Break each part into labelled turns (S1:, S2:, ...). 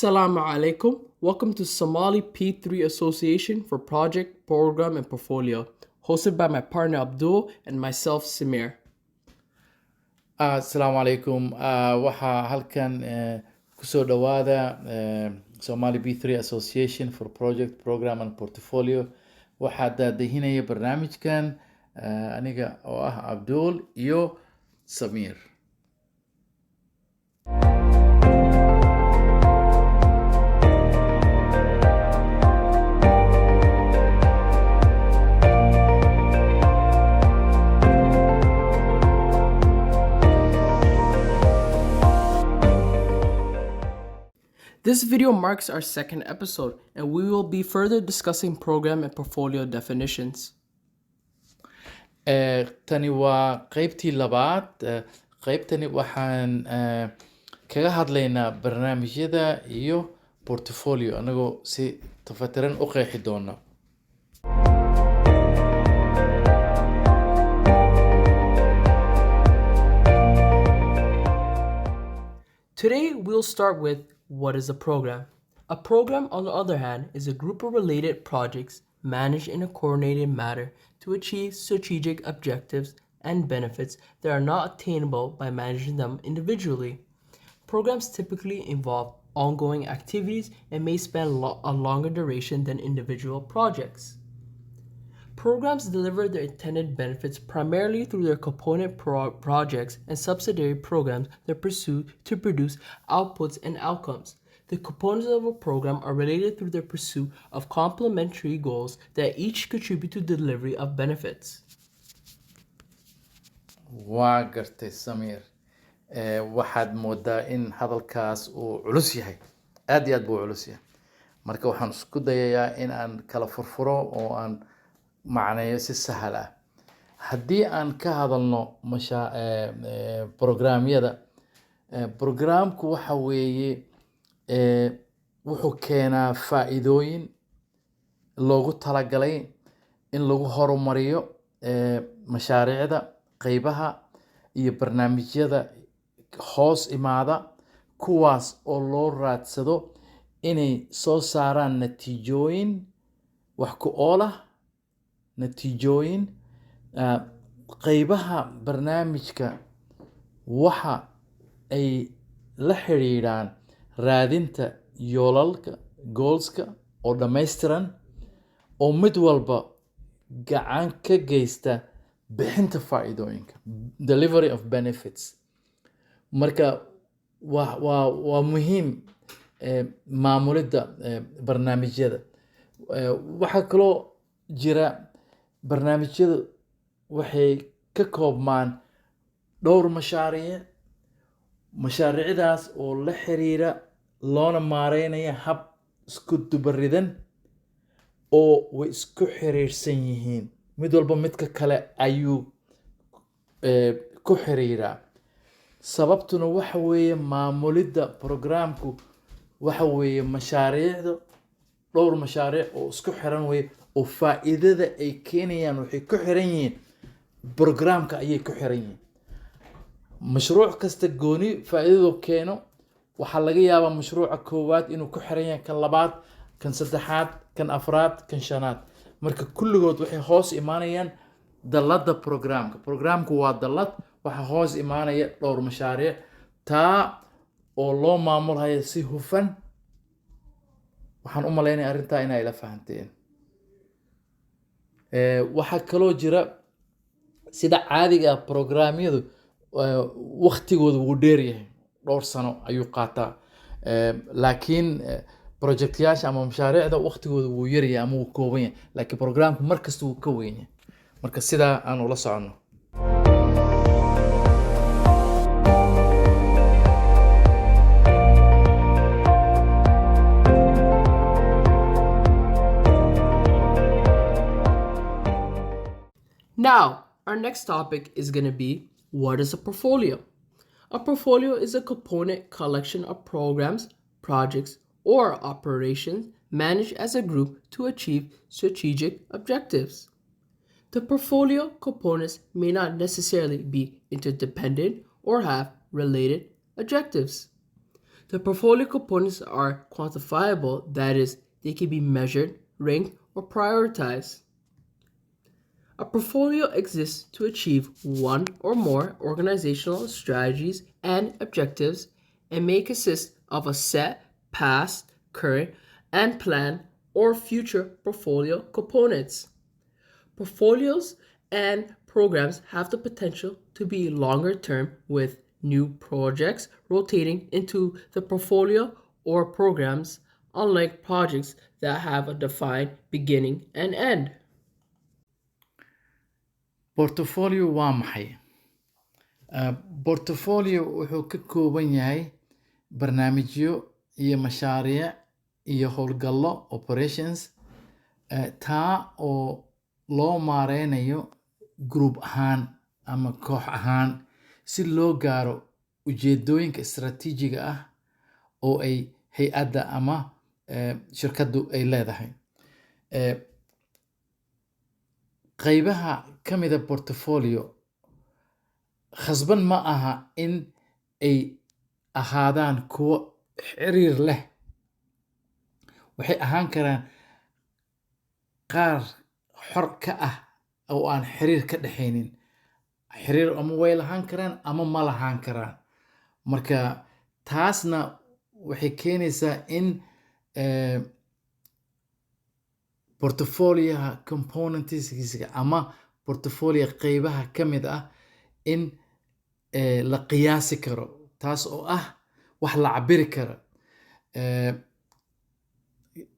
S1: Assalamu alaikum. Welcome to Somali P3 Association for Project, Program, and Portfolio, hosted by my partner Abdul and myself, Samir.
S2: Asalaamu calaykum. Waxaa halkan kusoo dhawaada Somali B3 Association for Project, Program and Portfolio. Waxaa daadahinaya barnaamijkan aniga oo ah Abdul iyo Samir.
S1: This video marks our second episode, and we will be further discussing program and portfolio definitions.
S2: Tani waa qaybtii labaad. Qaybtani waxaan kaga hadlaynaa barnaamijyada iyo portfolio anagoo si tafatiran u qeexi doona.
S1: Today, we'll start with what is a program. A program, on the other hand, is a group of related projects managed in a coordinated manner to achieve strategic objectives and benefits that are not attainable by managing them individually. Programs typically involve ongoing activities and may span a longer duration than individual projects. Programs deliver their intended benefits primarily through their component projects and subsidiary programs that pursue to produce outputs and outcomes. The components of a program are related through their pursuit of complementary goals that each contribute to the delivery of benefits.
S2: Waa gartay Samir. Waxaad moodaa in hadalkaas uu culus yahay. Aad iyo aad buu culus yahay. Marka waxaan isku dayayaa in aan kala furfuro oo aan macneeyo si sahal ah. Haddii aan ka hadalno programyada, programku waxa weeye wuxuu keenaa faa'iidooyin loogu talagalay in lagu horumariyo mashaariicda, qaybaha iyo barnaamijyada hoos imaada, kuwaas oo loo raadsado inay soo saaraan natiijooyin wax ku ool ah, natiijooyin qaybaha barnaamijka waxa ay la xiriiraan raadinta yoolalka goalska oo dhammaystiran oo mid walba gacan ka geysta bixinta faa'iidooyinka, delivery of benefits. Marka waa muhiim maamulidda barnaamijyada. Waxaa kaloo jira barnaamijyadu waxay ka koobmaan dhowr mashaariicdaas oo la xiriira loona maareynaya hab isku dubaridan oo way isku xiriirsan yihiin. Mid walba midka kale ayuu ku xiriiraa. Sababtuna waxa weeye maamulidda programku waxa weeye dhowr mashaariic oo isku xiran weeye oo faa'iidada ay keenayaan waxay ku xiran yihiin programka ayay ku xiran yihiin. Mashruuc kasta gooni faa'iidadu keeno waxaa laga yaabaa mashruuca koowaad inuu ku xiran yahay kan labaad, kan saddexaad, kan afraad, kan shanaad. Marka kulligood waxay hoos imaanayaan dalladda programka. Programku waa dallad waxa hoos imaanaya dhowr mashaariic taa oo loo maamulayo si hufan. Waxaan u maleynayaa arrintaa inay la fahanteen. Waxaa kaloo jira sida caadiga ah programyadu waqtigoodu wuu dheer yahay, dhowr sano ayuu qaataa. Laakiin projectyaasha ama mashaariicda waqtigoodu wuu yar yahay ama wuu kooban yahay, laakiin programku markasta wuu ka weyn yahay. Marka sidaa aan ula socono.
S1: Now, our next topic is going to be what is a portfolio? A portfolio is a component collection of programs, projects, or operations managed as a group to achieve strategic objectives. The portfolio components may not necessarily be interdependent or have related objectives. The portfolio components are quantifiable, that is, they can be measured, ranked, or prioritized. A portfolio exists to achieve one or more organizational strategies and objectives and may consist of a set past, current, and planned or future portfolio components. Portfolios and programs have the potential to be longer term with new projects rotating into the portfolio or programs, unlike projects that have a defined beginning and end.
S2: portfolio waa maxay? Portfolio wuxuu ka kooban yahay barnaamijyo iyo mashaariic iyo howlgallo operations taa oo loo maareynayo group ahaan ama koox ahaan si loo gaaro ujeedooyinka istaraatiijiga ah oo ay hay-adda ama shirkaddu ay leedahay. qaybaha ka mida portfolio khasban ma aha in ay ahaadaan kuwo xiriir leh. waxay ahaan karaan qaar xor ka ah oo aan xiriir ka dhexaynin. xiriir ama way lahaan karaan ama ma lahaan karaan. marka taasna waxay keenaysaa in portfolioha componentskiisa ama portfolio qaybaha ka mid ah in la qiyaasi karo, taas oo ah wax la cabiri karo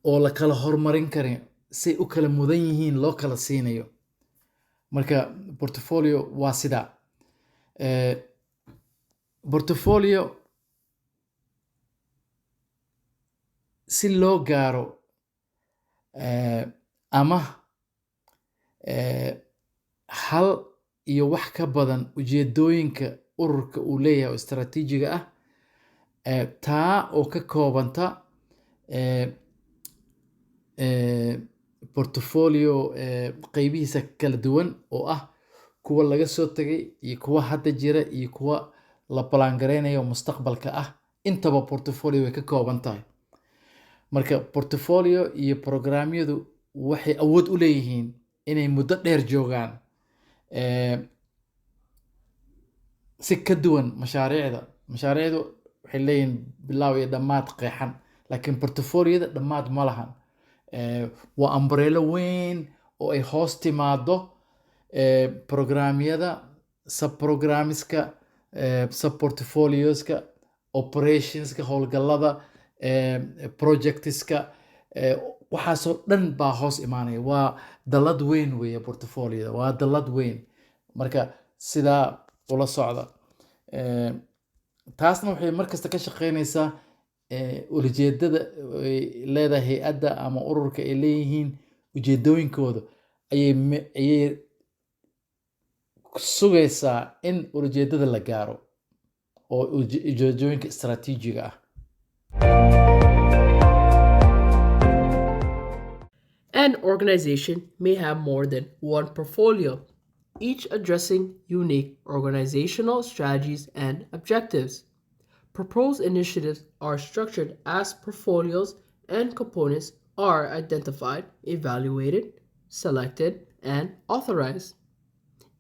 S2: oo la kala hormarin karin say u kala mudan yihiin loo kala siinayo. marka portfolio waa sidaa. portfolio si loo gaaro ama hal iyo wax ka badan ujeedooyinka ururka uu leeyahay oo istaraatiijiga ah taa oo ka koobanta portfolio qaybihiisa kala duwan oo ah kuwa laga soo tagay iyo kuwa hadda jira iyo kuwa la balangareynayo mustaqbalka ah. intaba portfolio way ka kooban tahay. marka portfolio iyo programyadu waxay awood u leeyihiin inay muddo dheer joogaan si ka duwan mashaariicda. mashaariicdu waxay leeyihiin bilaaw iyo dhammaad qeexan, laakiin portfolioda dhammaad ma lahan. waa umbrello weyn oo ay hoos timaado programyada, subprogramska, subportfolioska, operationska, howlgallada, projectska, waxaasoo dhan baa hoos imaanaya. waa dallad weyn weeye portfolioda, waa dallad weyn. marka sidaa ula socda. taasna waxay markasta ka shaqeynaysaa ujeedada ay leedahay hay-adda ama ururka ay leeyihiin. ujeedooyinkooda ayay sugaysaa in ujeedada la gaaro oo ujeedooyinka istaraatiijiga ah.
S1: An organization may have more than one portfolio, each addressing unique organizational strategies and objectives. Proposed initiatives are structured as portfolios and components are identified, evaluated, selected, and authorized.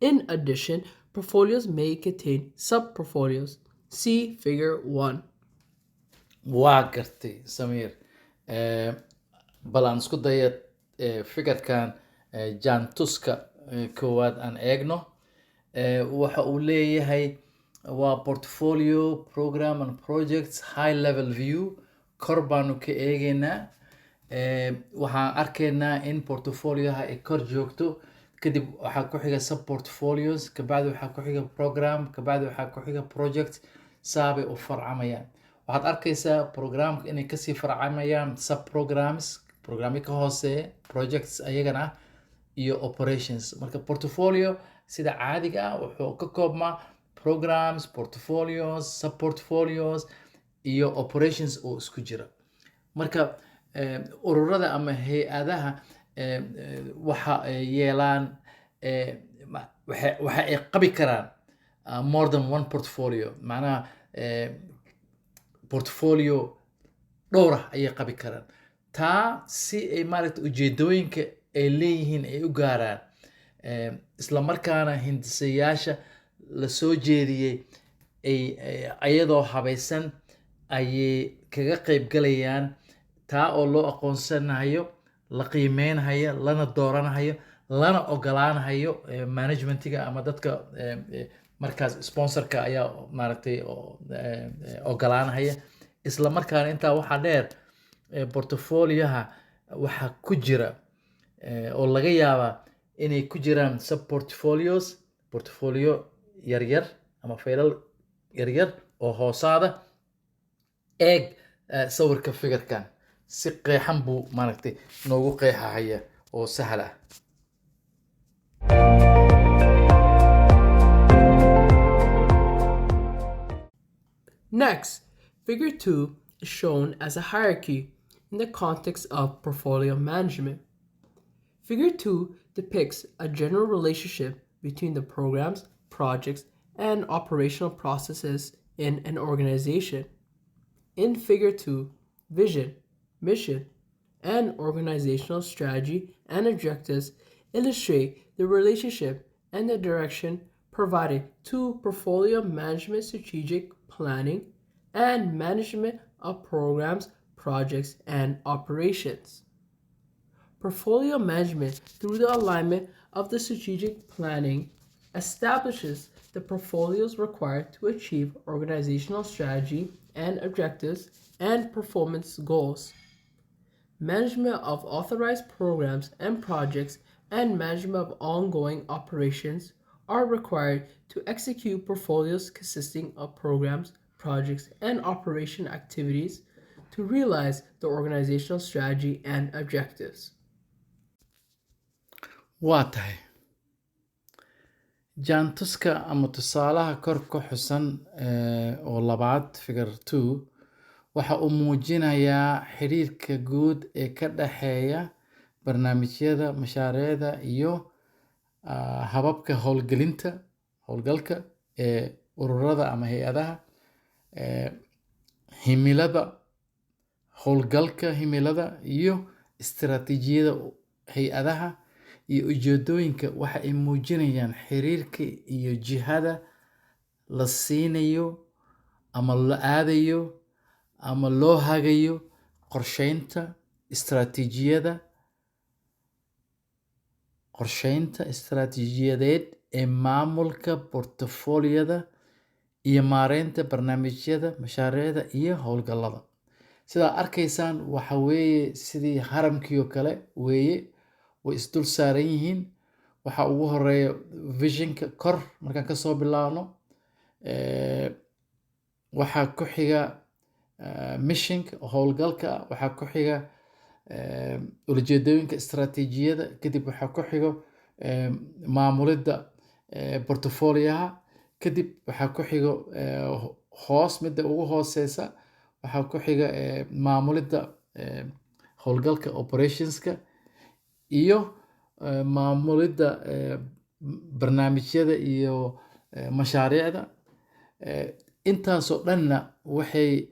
S1: In addition, portfolios may contain sub-portfolios. See Figure 1.
S2: waa gartay Samiir. bal aan isku daya fikirkan jaantuska koowaad aan eegno. waxa uu leeyahay waa portfolio program and projects high level view. kor baanu ka eegaynaa. waxaan arkaynaa in portfolioha ay kor joogto, kadib waxaa ku xiga subportfolios, kabacdi waxaa ku xiga program, kabacdi waxaa ku xiga project. saabay u farcamayaan. waxaad arkaysaa programka inay kasii farcamayaan subprograms, programyo ka hooseeya, projects ayagana iyo operations. marka portfolio sida caadiga ah wuxuu ka koobmaa programs, portfolios, subportfolios iyo operations oo isku jira. marka ururada ama hay-adaha waxa ay yeelaan waxa ay qabi karaan more than one portfolio. macnaha portfolio dhowr ah ayay qabi karaan. Taa si ay maaragtay ujeedooyinka ay leeyihiin ay u gaaraan, isla markaana hindisayaasha la soo jeediyey ayadoo habaysan ayay kaga qayb galayaan. Taa oo loo aqoonsanayo, la qiimeynayo, lana dooranayo, lana ogolaanayo managementiga ama dadka markaas sponsorka ayaa maaragtay ogolaanaya. Isla markaana intaa waxaa dheer, portfolioha waxaa ku jira oo laga yaabaa inay ku jiraan sub portfolios, portfolio yaryar ama faylal yaryar oo hoosaada. Eeg sawirka figurkan si qeexan buu maaragtay noogu qeexahaya oo sahal ah.
S1: Next, Figure 2 is shown as a hierarchy in the context of portfolio management. Figure 2 depicts a general relationship between the programs, projects, and operational processes in an organization. In Figure 2, vision, mission, and organizational strategy and objectives illustrate the relationship and the direction provided to portfolio management, strategic planning, and management of programs, projects, and operations. Portfolio management, through the alignment of the strategic planning, establishes the portfolios required to achieve organizational strategy and objectives and performance goals. Management of authorized programs and projects and management of ongoing operations are required to execute portfolios consisting of programs, projects, and operation activities to realize the organizational strategy and objectives.
S2: Waa tahay jaantuska ama tusaalaha kor ku xusan oo labaad figure 2 waxa uu muujinayaa xiriirka guud ee ka dhexeeya barnaamijyada, mashaariicda iyo hababka howlgalka ee ururada ama hay-adaha, himilada howlgalka, himilada iyo istiraatiijiyada hay-adaha iyo ujeedooyinka. Waxa ay muujinayaan xiriirka iyo jihada la siinayo ama la aadayo ama loo hagayo qorsheynta istiraatiijiyadeed ee maamulka portfoliyada iyo maareynta barnaamijyada, mashaariicda iyo howlgallada. Sidaa arkaysaan waxa weeye sidii haramkii oo kale weeye, way isdul saaran yihiin. Waxa ugu horeeya visionka kor markaan kasoo bilaabno, waxaa ku xiga missionka howlgalka, waxaa ku xiga ujeedooyinka istiraatiijiyada, kadib waxaa ku xigo maamulidda portfolioha, kadib waxaa ku xigo midda ugu hooseysa waxaa ku xiga maamulidda howlgalka operationska iyo maamulidda barnaamijyada iyo mashaariicda. Intaasoo dhanna waxay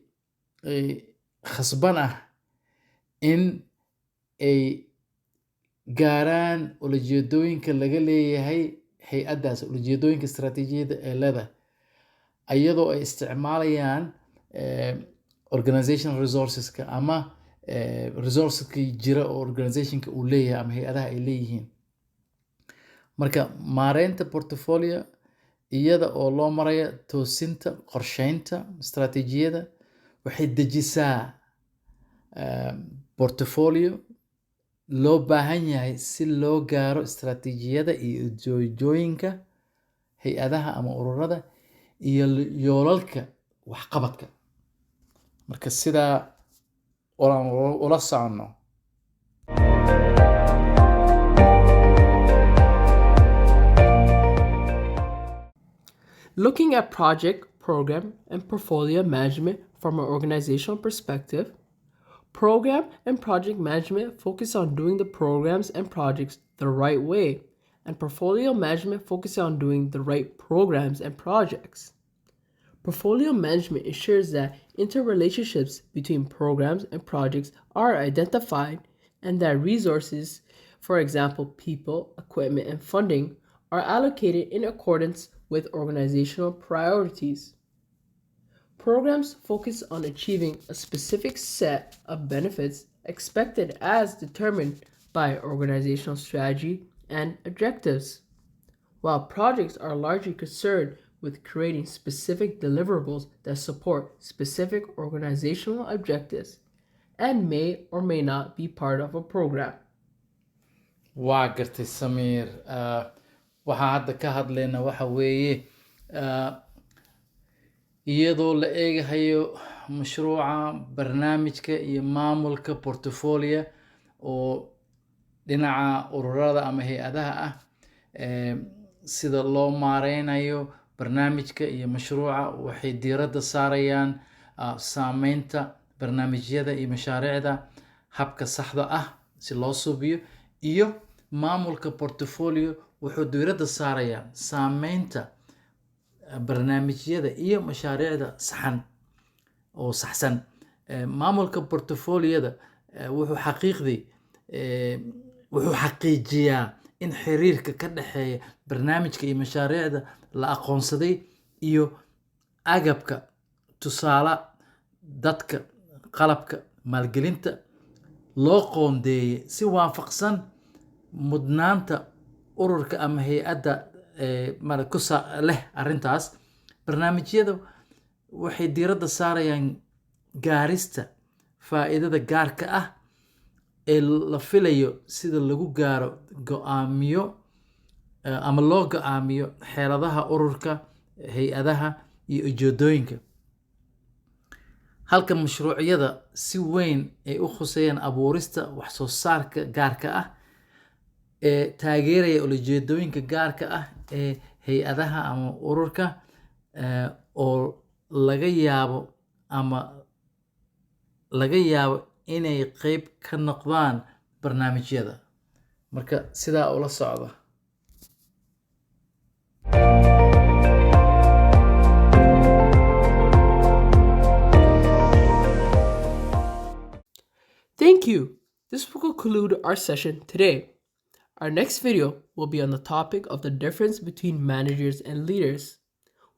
S2: khasban ah in ay gaaraan ujeedooyinka laga leeyahay hay-addaas, ujeedooyinka istiraatiijiyada ee leedahay, iyadoo ay isticmaalayaan organizational resourceska ama resourceska jira oo organizationka uu leeyahay ama hay-adaha ay leeyihiin. Marka maareynta portfolio iyada oo loo maraya toosinta qorsheynta istiraatiijiyada waxay dejisaa portfolio loo baahan yahay si loo gaaro istiraatiijiyada iyo ujeedooyinka hay-adaha ama ururada iyo yoolalka waxqabadka. Marka sidaa ula socono.
S1: Looking at project, program, and portfolio management from an organizational perspective, program and project management focus on doing the programs and projects the right way, and portfolio management focuses on doing the right programs and projects. Portfolio management ensures that interrelationships between programs and projects are identified and that resources, for example, people, equipment, and funding, are allocated in accordance with organizational priorities. Programs focus on achieving a specific set of benefits expected as determined by organizational strategy and objectives, while projects are largely concerned with creating specific deliverables that support specific organizational objectives and may or may not be part of a program.
S2: waa gartay samiir waxaa hadda ka hadlayna waxa weeye iyadoo la eegahayo mashruuca barnaamijka iyo maamulka portfolio oo dhinaca ururada ama hay-adaha ah sida loo maareynayo barnaamijka iyo mashruuca waxay diiradda saarayaan saameynta barnaamijyada iyo mashaariicda habka saxda ah si loo subiyo iyo maamulka portfolio wuxuu diiradda saarayaa saameynta barnaamijyada iyo mashaariicda saxsan maamulka portfoliyada wuxuu xaqiijiyaa in xiriirka ka dhexeeya barnaamijka iyo mashaariicda la aqoonsaday iyo agabka tusaale dadka qalabka maalgelinta loo qoondeeyay si waafaqsan mudnaanta ururka ama hay-adda leh arrintaas barnaamijyada waxay diiradda saarayaan gaarista faa'iidada gaarka ah ee la filayo sida lagu gaaro go-aamiyo ama loo go-aamiyo xeeladaha ururka hay-adaha iyo ujeedooyinka halka mashruucyada si weyn ay u khuseeyaan abuurista wax soo saarka gaarka ah ee taageeraya ujeedooyinka gaarka ah ee hay-adaha ama ururka oo laga yaabo inay qeyb ka noqdaan barnaamijyada marka sidaa ula socda.
S1: Thank you. This will conclude our session today. Our next video will be on the topic of the difference between managers and leaders.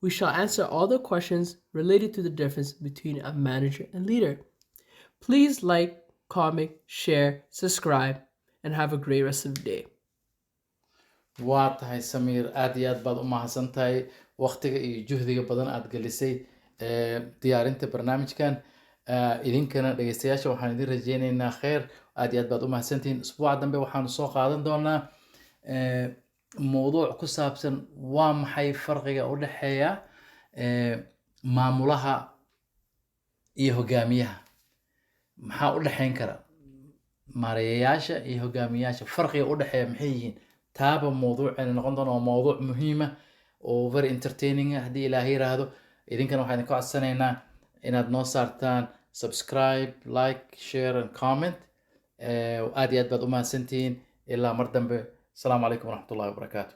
S1: We shall answer all the questions related to the difference between a manager and leader. Please like, comment, share, subscribe, and have a great rest of the day.
S2: waa tahay samiir aad iyo aad baad u mahadsan tahay waqtiga iyo juhdiga badan aad gelisay diyaarinta barnaamijkan idinkana dhegeystayaasha waxaan idin rajeyneynaa kheyr aad iyo aad baad u mahadsantihiin usbuuca dambe waxaanu soo qaadan doonaa mowduuc ku saabsan waa maxay farqiga u dhexeeya maamulaha iyo hogaamiyaha maxaa u dhexeyn kara maareeyayaasha iyo hogaamiyayaasha farqiga u dhexeeya maxay yihiin taaba mowduuceena noqon doona waa mowduuc muhiima oo very entertaining haddii ilaahay yiraahdo idinkana waxaan idinka codsanaynaa inaad noo saartaan subscribe like share and comment aad iyo aad baad u mahadsantihiin ilaa mar dambe asalaamu calaykum waraxmatullahi wabarakaatu